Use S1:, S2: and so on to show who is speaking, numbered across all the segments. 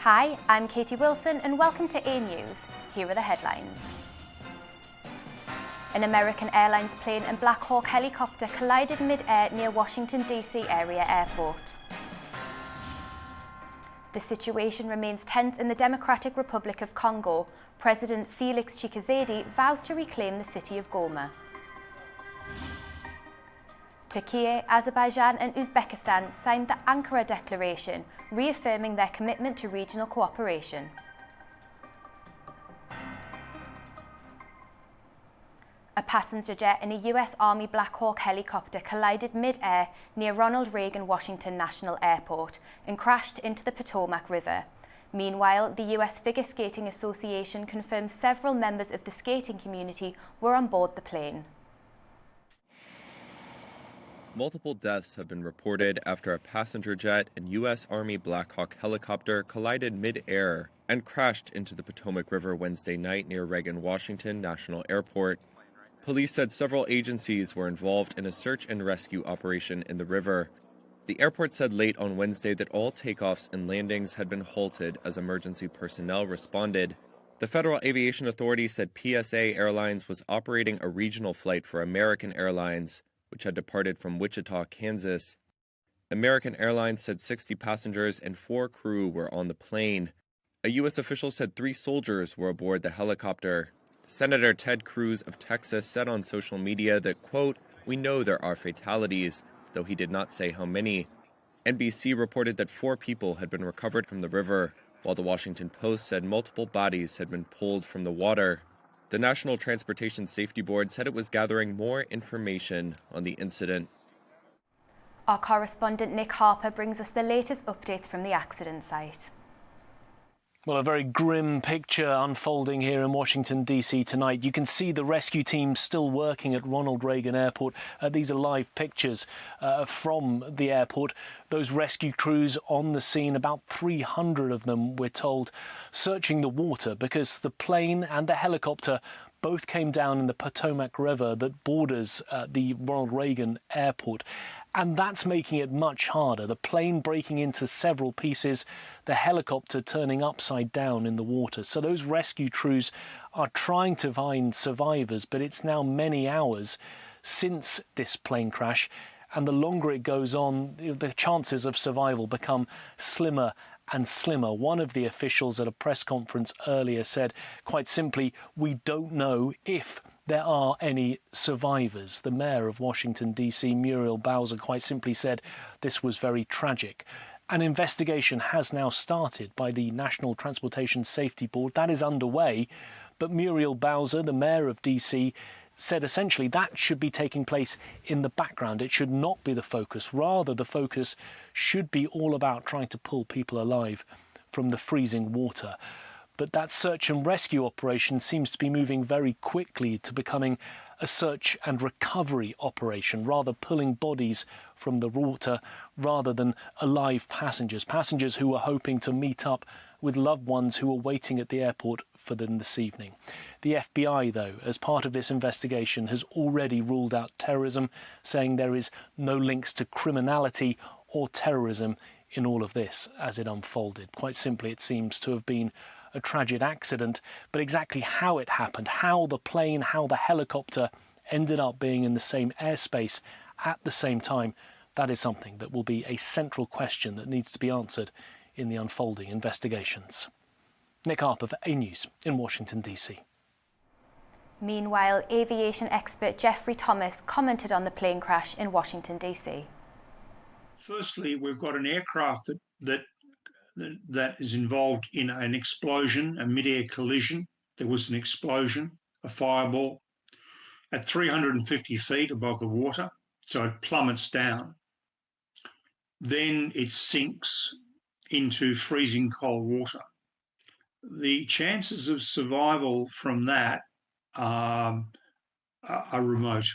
S1: Hi, I'm Katie Wilson and welcome to A News. Here are the headlines. An American Airlines plane and Black Hawk helicopter collided mid-air near Washington, D.C. area airport. The situation remains tense in the Democratic Republic of Congo. President Felix Tshisekedi vows to reclaim the city of Goma. Turkey, Azerbaijan and Uzbekistan signed the Ankara Declaration, reaffirming their commitment to regional cooperation. A passenger jet and a US Army Black Hawk helicopter collided mid-air near Ronald Reagan Washington National Airport and crashed into the Potomac River. Meanwhile, the US Figure Skating Association confirms several members of the skating community were on board the plane.
S2: Multiple deaths have been reported after a passenger jet and U.S. Army Black Hawk helicopter collided mid-air and crashed into the Potomac River Wednesday night near Reagan Washington National Airport. Police said several agencies were involved in a search and rescue operation in the river. The airport said late on Wednesday that all takeoffs and landings had been halted as emergency personnel responded. The Federal Aviation Authority said PSA Airlines was operating a regional flight for American Airlines, which had departed from Wichita, Kansas. American Airlines said 60 passengers and 4 crew were on the plane. A U.S. official said 3 soldiers were aboard the helicopter. Senator Ted Cruz of Texas said on social media that, quote, "We know there are fatalities," though he did not say how many. NBC reported that 4 people had been recovered from the river, while the Washington Post said multiple bodies had been pulled from the water. The National Transportation Safety Board said it was gathering more information on the incident.
S1: Our correspondent Nick Harper brings us the latest updates from the accident site.
S3: Well, a very grim picture unfolding here in Washington, D.C. tonight. You can see the rescue team still working at Ronald Reagan Airport. These are live pictures from the airport. Those rescue crews on the scene, about 300 of them, we're told, searching the water because the plane and the helicopter both came down in the Potomac River that borders the Ronald Reagan Airport. And that's making it much harder. The plane breaking into several pieces, the helicopter turning upside down in the water. So those rescue crews are trying to find survivors, but it's now many hours since this plane crash. And the longer it goes on, the chances of survival become slimmer and slimmer. One of the officials at a press conference earlier said, quite simply, we don't know if there are any survivors. The mayor of Washington, D.C., Muriel Bowser, quite simply said this was very tragic. An investigation has now started by the National Transportation Safety Board. That is underway. But Muriel Bowser, the mayor of D.C., said essentially that should be taking place in the background. It should not be the focus. Rather, the focus should be all about trying to pull people alive from the freezing water. But that search and rescue operation seems to be moving very quickly to becoming a search and recovery operation, rather pulling bodies from the water rather than alive passengers who were hoping to meet up with loved ones who were waiting at the airport for them this evening. The FBI, though, as part of this investigation, has already ruled out terrorism, saying there is no links to criminality or terrorism in all of this as it unfolded. Quite simply, it seems to have been a tragic accident, but exactly how it happened, how the plane, how the helicopter ended up being in the same airspace at the same time, that is something that will be a central question that needs to be answered in the unfolding investigations. Nick Harper for A News in Washington, D.C.
S1: Meanwhile, aviation expert Jeffrey Thomas commented on the plane crash in Washington, D.C.
S4: Firstly, we've got an aircraft that is involved in an explosion, a mid-air collision. There was an explosion, a fireball at 350 feet above the water, so it plummets down. Then it sinks into freezing cold water. The chances of survival from that are remote,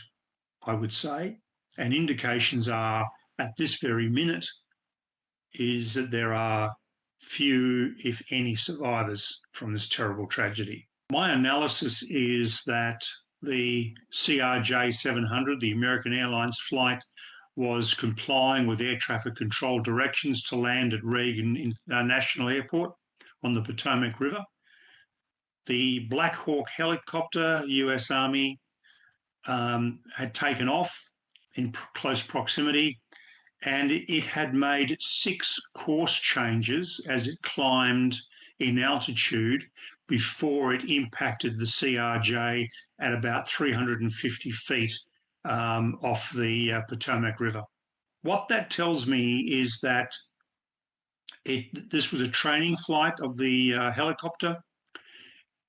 S4: I would say, and indications are at this very minute is that there are few, if any, survivors from this terrible tragedy. My analysis is that the CRJ 700, the American Airlines flight, was complying with air traffic control directions to land at Reagan National Airport. on the Potomac River. The Black Hawk helicopter, US Army, had taken off in close proximity, and it had made 6 course changes as it climbed in altitude before it impacted the CRJ at about 350 feet off the Potomac River. What that tells me is that this was a training flight of the helicopter.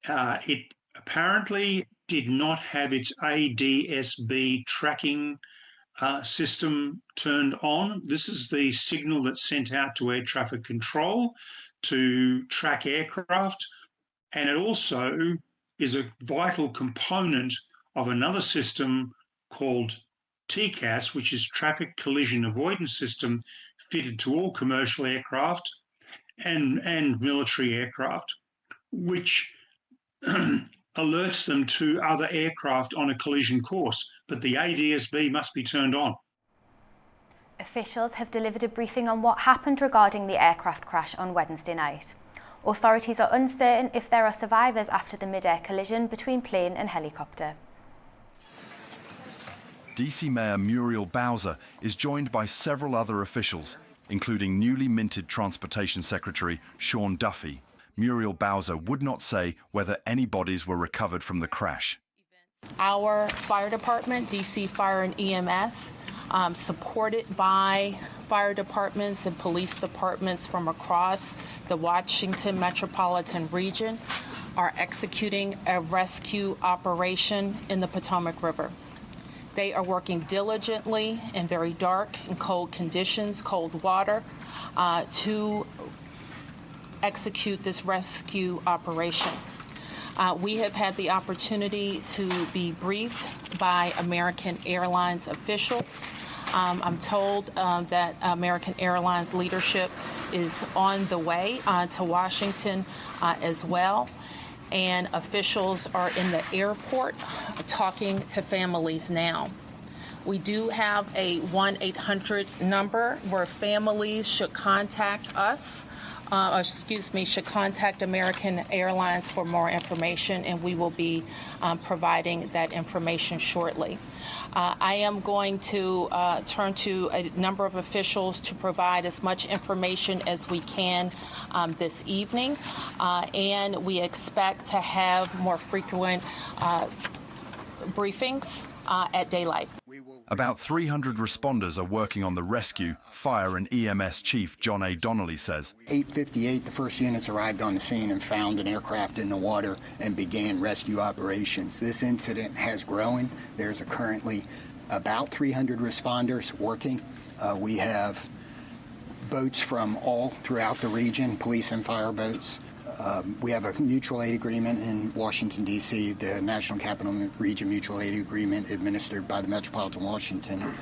S4: It apparently did not have its ADSB tracking system turned on. This is the signal that's sent out to air traffic control to track aircraft, and it also is a vital component of another system called TCAS, which is Traffic Collision Avoidance System, fitted to all commercial aircraft and military aircraft, which alerts them to other aircraft on a collision course, but the ADSB must be turned on.
S1: Officials have delivered a briefing on what happened regarding the aircraft crash on Wednesday night. Authorities are uncertain if there are survivors after the mid-air collision between plane and helicopter.
S5: DC Mayor Muriel Bowser is joined by several other officials, including newly minted Transportation Secretary Sean Duffy. Muriel Bowser would not say whether any bodies were recovered from the crash.
S6: Our fire department, DC Fire and EMS, supported by fire departments and police departments from across the Washington metropolitan region, are executing a rescue operation in the Potomac River. They are working diligently in very dark and cold conditions, cold water, to execute this rescue operation. We have had the opportunity to be briefed by American Airlines officials. I'm told that American Airlines leadership is on the way to Washington as well, and officials are in the airport talking to families now. We do have a 1-800 number where families should contact us. Should contact American Airlines for more information, and we will be providing that information shortly. I am going to turn to a number of officials to provide as much information as we can this evening, and we expect to have more frequent briefings at daylight.
S5: About 300 responders are working on the rescue, Fire and EMS Chief John A. Donnelly says.
S7: 8:58, the first units arrived on the scene and found an aircraft in the water and began rescue operations. This incident has grown. There's currently about 300 responders working. We have boats from all throughout the region, police and fire boats. We have a mutual aid agreement in Washington, D.C., the National Capital Region Mutual Aid Agreement administered by the Metropolitan Washington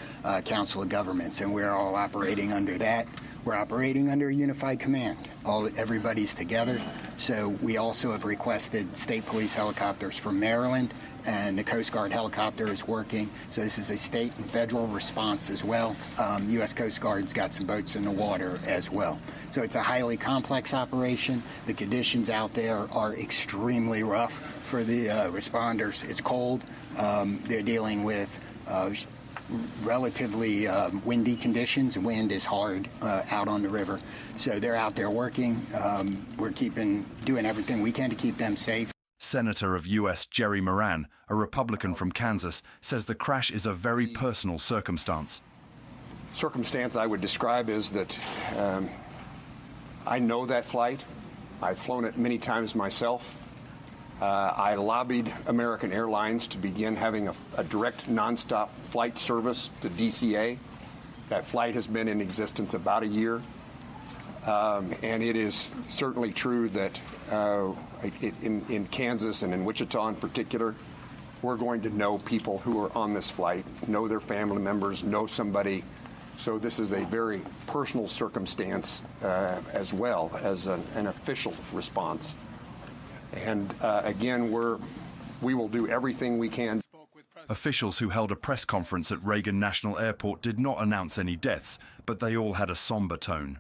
S7: Council of Governments, and we're all operating under that. We're operating under a unified command. Everybody's together. So we also have requested state police helicopters from Maryland, and the Coast Guard helicopter is working. So this is a state and federal response as well. U.S. Coast Guard's got some boats in the water as well. So it's a highly complex operation. The conditions out there are extremely rough for the responders. It's cold. They're dealing with relatively windy conditions. Wind is hard out on the river. So they're out there working. We're doing everything we can to keep them safe.
S5: Senator of U.S. Jerry Moran, a Republican from Kansas, says the crash is a very personal circumstance.
S8: Circumstance I would describe is that I know that flight. I've flown it many times myself. I lobbied American Airlines to begin having a direct nonstop flight service to DCA. That flight has been in existence about a year. And it is certainly true that in Kansas and in Wichita in particular, we're going to know people who are on this flight, know their family members, know somebody. So this is a very personal circumstance as well as an official response. And again, we will do everything we can.
S5: Officials who held a press conference at Reagan National Airport did not announce any deaths, but they all had a somber tone.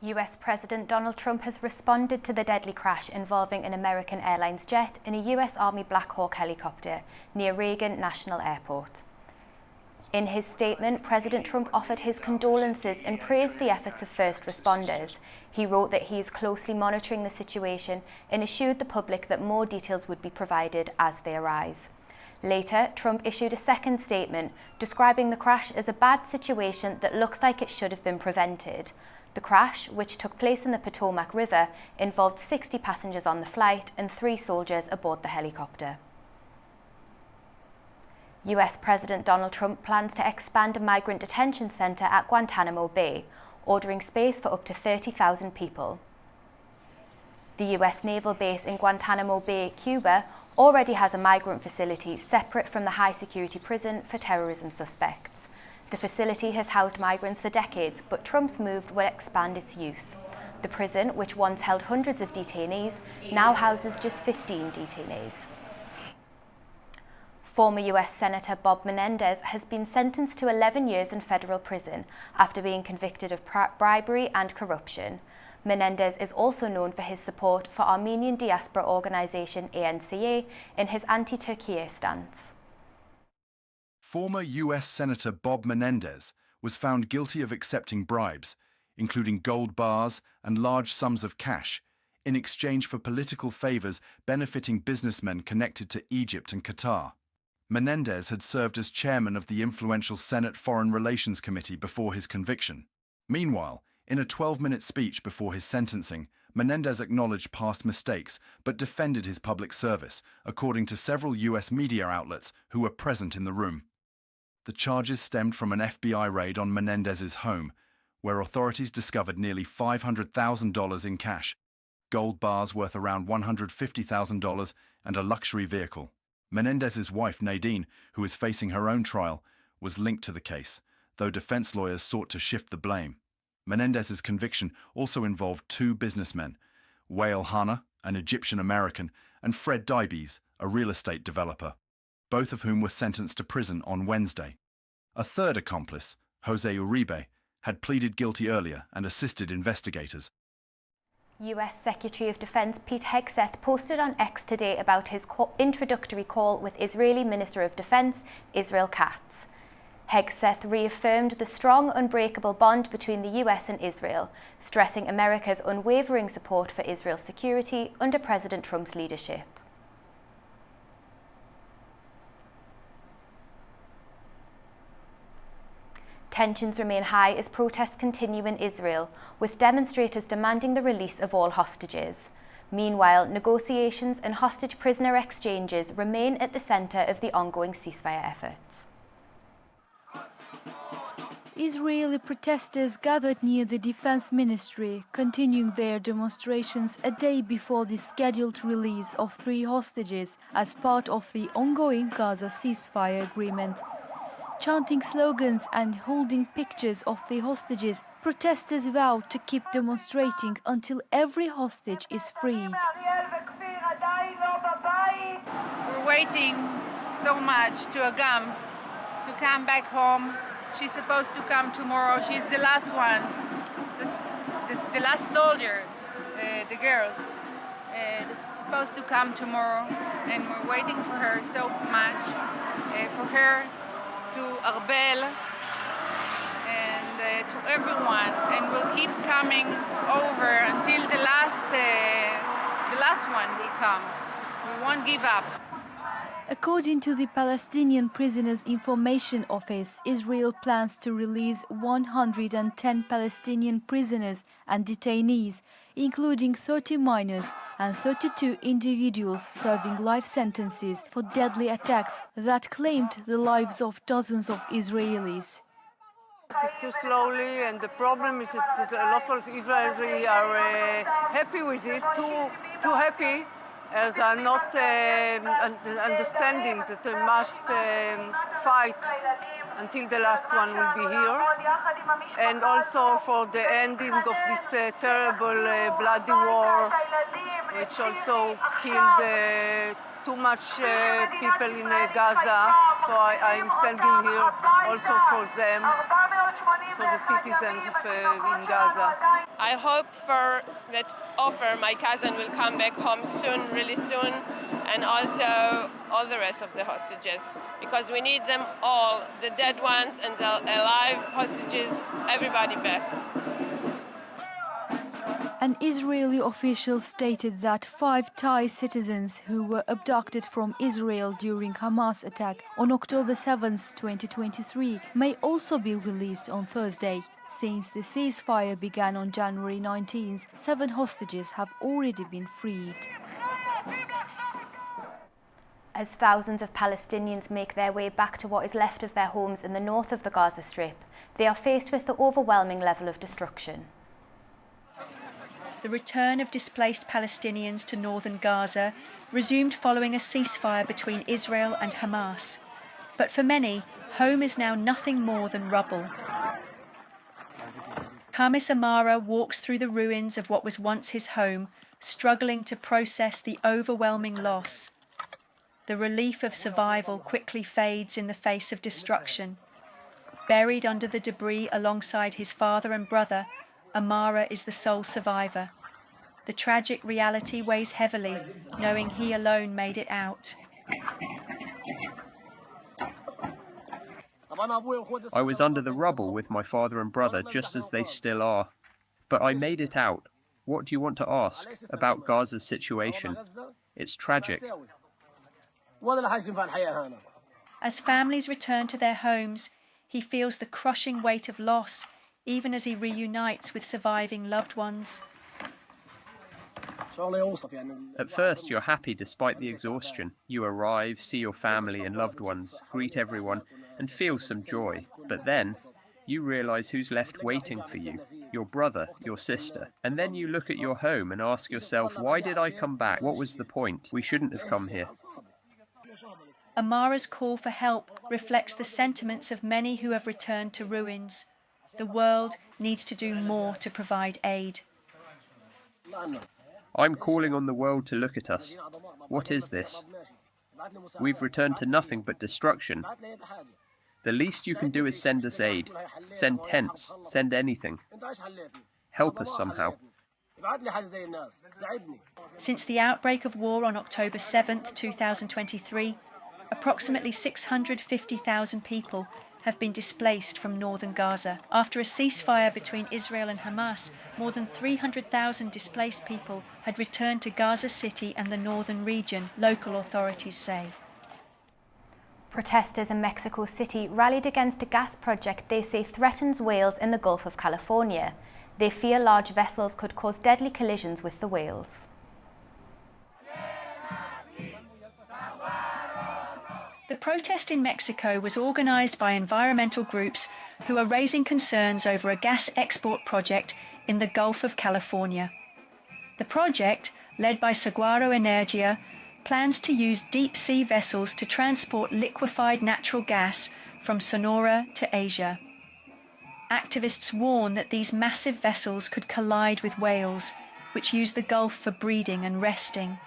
S1: US President Donald Trump has responded to the deadly crash involving an American Airlines jet and a US Army Black Hawk helicopter near Reagan National Airport. In his statement, President Trump offered his condolences and praised the efforts of first responders. He wrote that he is closely monitoring the situation and assured the public that more details would be provided as they arise. Later, Trump issued a second statement describing the crash as a bad situation that looks like it should have been prevented. The crash, which took place in the Potomac River, involved 60 passengers on the flight and 3 soldiers aboard the helicopter. US President Donald Trump plans to expand a migrant detention center at Guantanamo Bay, ordering space for up to 30,000 people. The US naval base in Guantanamo Bay, Cuba, already has a migrant facility separate from the high-security prison for terrorism suspects. The facility has housed migrants for decades, but Trump's move will expand its use. The prison, which once held hundreds of detainees, now houses just 15 detainees. Former US Senator Bob Menendez has been sentenced to 11 years in federal prison after being convicted of bribery and corruption. Menendez is also known for his support for Armenian diaspora organization ANCA in his anti-Turkey stance.
S5: Former US Senator Bob Menendez was found guilty of accepting bribes, including gold bars and large sums of cash, in exchange for political favors benefiting businessmen connected to Egypt and Qatar. Menendez had served as chairman of the influential Senate Foreign Relations Committee before his conviction. Meanwhile, in a 12-minute speech before his sentencing, Menendez acknowledged past mistakes but defended his public service, according to several US media outlets who were present in the room. The charges stemmed from an FBI raid on Menendez's home, where authorities discovered nearly $500,000 in cash, gold bars worth around $150,000, and a luxury vehicle. Menendez's wife, Nadine, who is facing her own trial, was linked to the case, though defense lawyers sought to shift the blame. Menendez's conviction also involved 2 businessmen, Wael Hana, an Egyptian-American, and Fred Dybes, a real estate developer, both of whom were sentenced to prison on Wednesday. A third accomplice, Jose Uribe, had pleaded guilty earlier and assisted investigators.
S1: US Secretary of Defense Pete Hegseth posted on X today about his introductory call with Israeli Minister of Defense Israel Katz. Hegseth reaffirmed the strong, unbreakable bond between the US and Israel, stressing America's unwavering support for Israel's security under President Trump's leadership. Tensions remain high as protests continue in Israel, with demonstrators demanding the release of all hostages. Meanwhile, negotiations and hostage prisoner exchanges remain at the centre of the ongoing ceasefire efforts.
S9: Israeli protesters gathered near the Defense Ministry, continuing their demonstrations a day before the scheduled release of 3 hostages as part of the ongoing Gaza ceasefire agreement. Chanting slogans and holding pictures of the hostages, protesters vowed to keep demonstrating until every hostage is freed.
S10: We're waiting so much to Agam to come back home. She's supposed to come tomorrow. She's the last one. That's the last soldier, the girls. That's supposed to come tomorrow, and we're waiting for her so much. For her, to Arbel, and to everyone, and we'll keep coming over until the last one will come. We won't give up.
S9: According to the Palestinian Prisoners Information Office, Israel plans to release 110 Palestinian prisoners and detainees, including 30 minors and 32 individuals serving life sentences for deadly attacks that claimed the lives of dozens of Israelis.
S11: It's too slowly, and the problem is that a lot of Israelis are happy with it, too happy, as are not understanding that they must fight until the last one will be here, and also for the ending of this terrible bloody war, which also killed too much people in Gaza. So I'm standing here also for them. for the citizens of in Gaza.
S12: I hope for that Ofer, my cousin, will come back home soon, really soon, and also all the rest of the hostages, because we need them all, the dead ones and the alive hostages, everybody back.
S9: An Israeli official stated that 5 Thai citizens who were abducted from Israel during Hamas attack on October 7, 2023, may also be released on Thursday. Since the ceasefire began on January 19, 7 hostages have already been freed.
S1: As thousands of Palestinians make their way back to what is left of their homes in the north of the Gaza Strip, they are faced with the overwhelming level of destruction.
S13: The return of displaced Palestinians to northern Gaza resumed following a ceasefire between Israel and Hamas. But for many, home is now nothing more than rubble. Kamis Amara walks through the ruins of what was once his home, struggling to process the overwhelming loss. The relief of survival quickly fades in the face of destruction. Buried under the debris alongside his father and brother, Amara is the sole survivor. The tragic reality weighs heavily, knowing he alone made it out.
S14: I was under the rubble with my father and brother, just as they still are. But I made it out. What do you want to ask about Gaza's situation? It's tragic.
S13: As families return to their homes, he feels the crushing weight of loss, even as he reunites with surviving loved ones.
S14: At first, you're happy despite the exhaustion. You arrive, see your family and loved ones, greet everyone, and feel some joy. But then, you realize who's left waiting for you, your brother, your sister. And then you look at your home and ask yourself, why did I come back? What was the point? We shouldn't have come here.
S13: Amara's call for help reflects the sentiments of many who have returned to ruins. The world needs to do more to provide aid.
S14: I'm calling on the world to look at us. What is this? We've returned to nothing but destruction. The least you can do is send us aid. Send tents. Send anything. Help us somehow.
S13: Since the outbreak of war on October 7, 2023, approximately 650,000 people have been displaced from northern Gaza. After a ceasefire between Israel and Hamas, more than 300,000 displaced people had returned to Gaza City and the northern region, local authorities say.
S1: Protesters in Mexico City rallied against a gas project they say threatens whales in the Gulf of California. They fear large vessels could cause deadly collisions with the whales.
S13: The protest in Mexico was organised by environmental groups who are raising concerns over a gas export project in the Gulf of California. The project, led by Saguaro Energia, plans to use deep-sea vessels to transport liquefied natural gas from Sonora to Asia. Activists warn that these massive vessels could collide with whales, which use the Gulf for breeding and resting.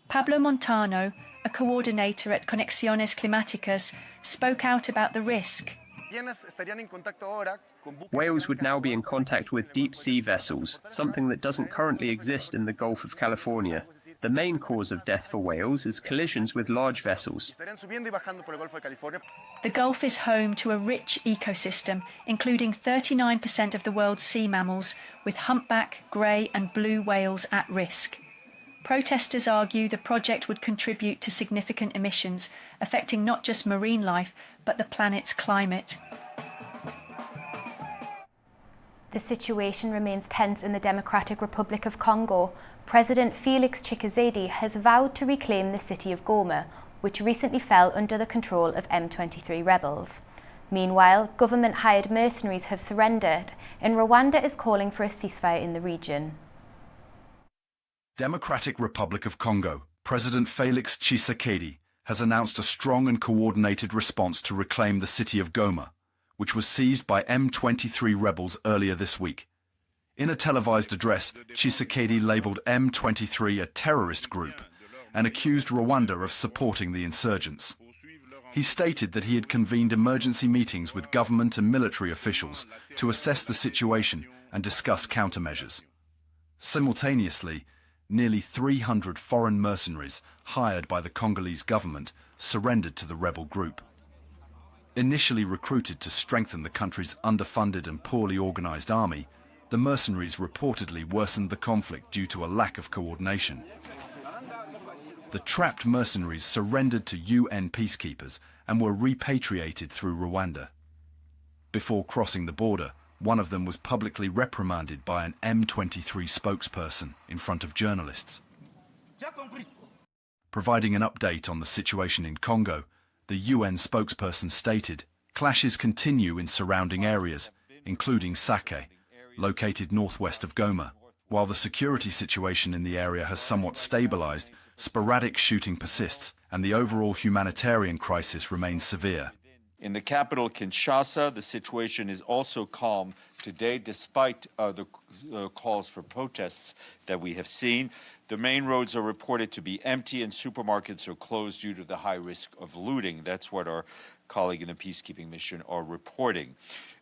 S13: Pablo Montano, a coordinator at Conexiones Climáticas, spoke out about the risk.
S14: Whales would now be in contact with deep-sea vessels, something that doesn't currently exist in the Gulf of California. The main cause of death for whales is collisions with large vessels.
S13: The Gulf is home to a rich ecosystem, including 39% of the world's sea mammals, with humpback, grey and blue whales at risk. Protesters argue the project would contribute to significant emissions, affecting not just marine life, but the planet's climate.
S1: The situation remains tense in the Democratic Republic of Congo. President Felix Tshisekedi has vowed to reclaim the city of Goma, which recently fell under the control of M23 rebels. Meanwhile, government-hired mercenaries have surrendered, and Rwanda is calling for a ceasefire in the region.
S5: Democratic Republic of Congo, President Felix Tshisekedi has announced a strong and coordinated response to reclaim the city of Goma, which was seized by M23 rebels earlier this week. In a televised address, Tshisekedi labelled M23 a terrorist group and accused Rwanda of supporting the insurgents. He stated that he had convened emergency meetings with government and military officials to assess the situation and discuss countermeasures. Simultaneously, nearly 300 foreign mercenaries hired by the Congolese government surrendered to the rebel group. Initially recruited to strengthen the country's underfunded and poorly organized army, the mercenaries reportedly worsened the conflict due to a lack of coordination. The trapped mercenaries surrendered to UN peacekeepers and were repatriated through Rwanda. Before crossing the border, one of them was publicly reprimanded by an M23 spokesperson in front of journalists. Providing an update on the situation in Congo, the UN spokesperson stated, "Clashes continue in surrounding areas, including Sake, located northwest of Goma. While the security situation in the area has somewhat stabilized, sporadic shooting persists and the overall humanitarian crisis remains severe."
S15: In the capital, Kinshasa, the situation is also calm today, despite the calls for protests that we have seen. The main roads are reported to be empty and supermarkets are closed due to the high risk of looting. That's what our colleague in the peacekeeping mission are reporting.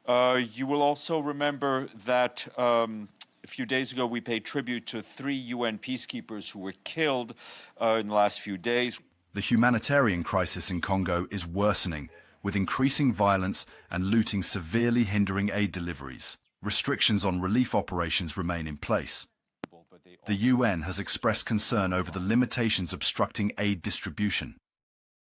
S15: You will also remember that a few days ago we paid tribute to 3 UN peacekeepers who were killed in the last few days.
S5: The humanitarian crisis in Congo is worsening, with increasing violence and looting severely hindering aid deliveries. Restrictions on relief operations remain in place. The UN has expressed concern over the limitations obstructing aid distribution.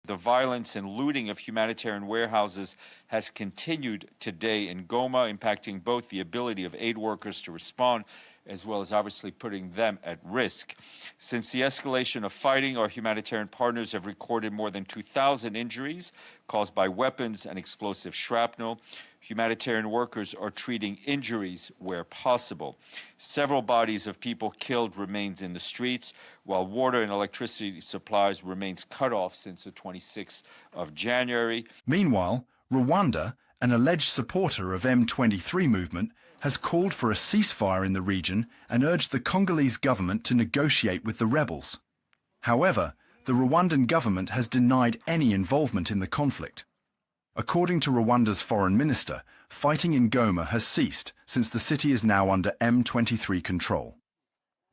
S15: The violence and looting of humanitarian warehouses has continued today in Goma, impacting both the ability of aid workers to respond as well as obviously putting them at risk. Since the escalation of fighting, our humanitarian partners have recorded more than 2,000 injuries caused by weapons and explosive shrapnel. Humanitarian workers are treating injuries where possible. Several bodies of people killed remains in the streets, while water and electricity supplies remains cut off since the 26th of January.
S5: Meanwhile, Rwanda, an alleged supporter of M23 movement, has called for a ceasefire in the region and urged the Congolese government to negotiate with the rebels. However, the Rwandan government has denied any involvement in the conflict. According to Rwanda's foreign minister, fighting in Goma has ceased since the city is now under M23 control.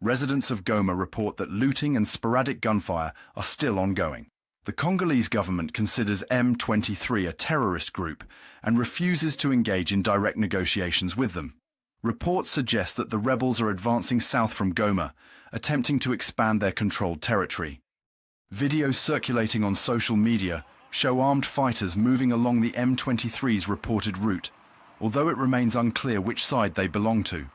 S5: Residents of Goma report that looting and sporadic gunfire are still ongoing. The Congolese government considers M23 a terrorist group and refuses to engage in direct negotiations with them. Reports suggest that the rebels are advancing south from Goma, attempting to expand their controlled territory. Videos circulating on social media show armed fighters moving along the M23's reported route, although it remains unclear which side they belong to.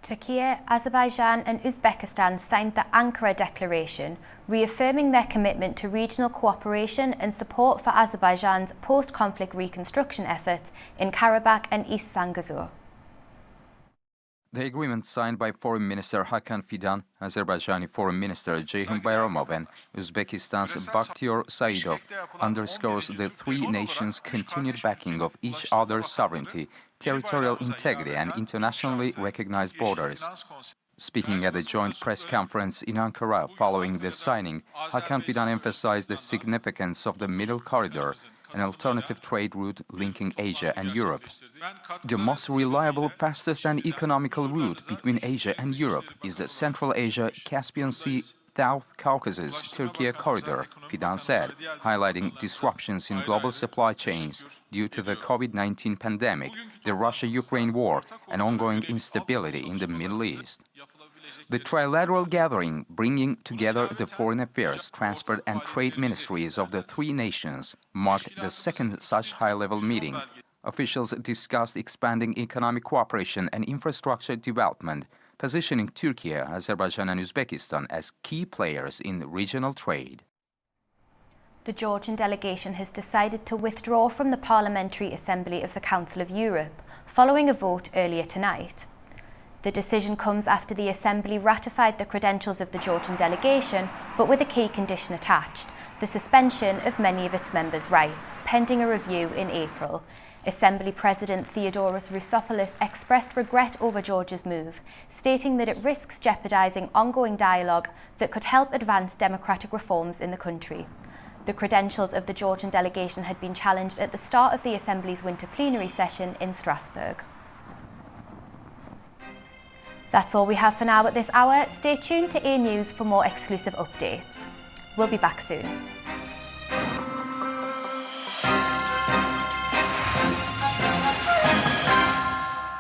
S1: Turkey, Azerbaijan and Uzbekistan signed the Ankara Declaration, reaffirming their commitment to regional cooperation and support for Azerbaijan's post-conflict reconstruction efforts in Karabakh and East Zangezur.
S16: The agreement signed by Foreign Minister Hakan Fidan, Azerbaijani Foreign Minister Ceyhun Bayramov and Uzbekistan's Bakhtiyor Saidov underscores the three nations' continued backing of each other's sovereignty, territorial integrity and internationally recognized borders. Speaking at a joint press conference in Ankara following the signing, Hakan Fidan emphasized the significance of the Middle Corridor, an alternative trade route linking Asia and Europe. The most reliable, fastest and economical route between Asia and Europe is the Central Asia-Caspian Sea South Caucasus-Turkey corridor, Fidan said, highlighting disruptions in global supply chains due to the COVID-19 pandemic, the Russia-Ukraine war, and ongoing instability in the Middle East. The trilateral gathering, bringing together the foreign affairs, transport and trade ministries of the three nations, marked the second such high-level meeting. Officials discussed expanding economic cooperation and infrastructure development, positioning Turkey, Azerbaijan and Uzbekistan as key players in regional trade.
S1: The Georgian delegation has decided to withdraw from the Parliamentary Assembly of the Council of Europe, following a vote earlier tonight. The decision comes after the Assembly ratified the credentials of the Georgian delegation, but with a key condition attached, the suspension of many of its members' rights, pending a review in April. Assembly President Theodoros Rousopoulos expressed regret over Georgia's move, stating that it risks jeopardising ongoing dialogue that could help advance democratic reforms in the country. The credentials of the Georgian delegation had been challenged at the start of the Assembly's winter plenary session in Strasbourg. That's all we have for now at this hour. Stay tuned to A News for more exclusive updates. We'll be back soon.